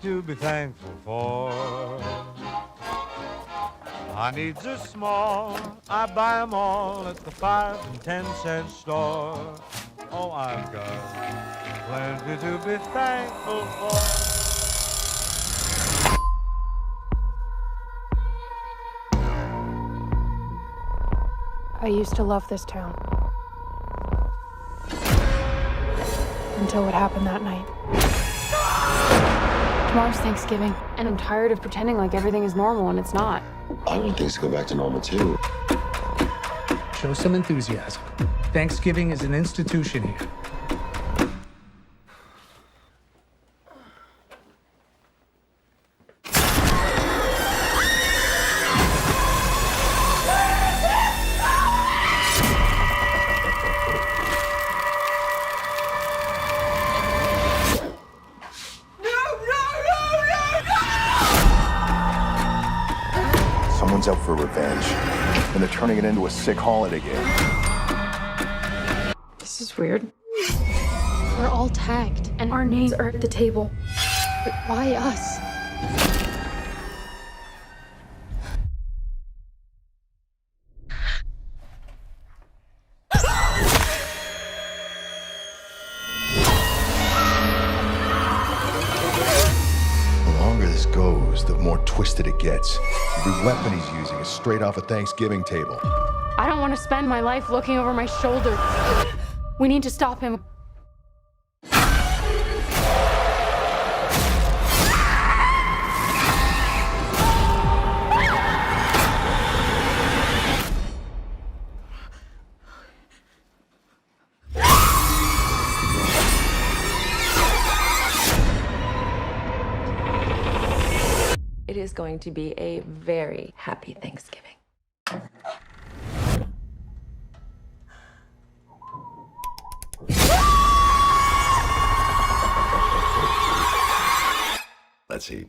to be thankful for. My needs are small, I buy 'em all at the 5 and 10 cent store. Oh, I've got plenty to be thankful for. I used to love this town. Until what happened that night. Tomorrow's Thanksgiving, and I'm tired of pretending like everything is normal and it's not. I want things to go back to normal, too. Show some enthusiasm. Thanksgiving is an institution here. Someone's out for revenge, and they're turning it into a sick holiday game. This is weird. We're all tagged, and our names are at the table. But why us? The longer this goes, the more twisted it gets. Every weapon he's using is straight off a Thanksgiving table. I don't want to spend my life looking over my shoulder. We need to stop him. It is going to be a very happy Thanksgiving. Let's eat.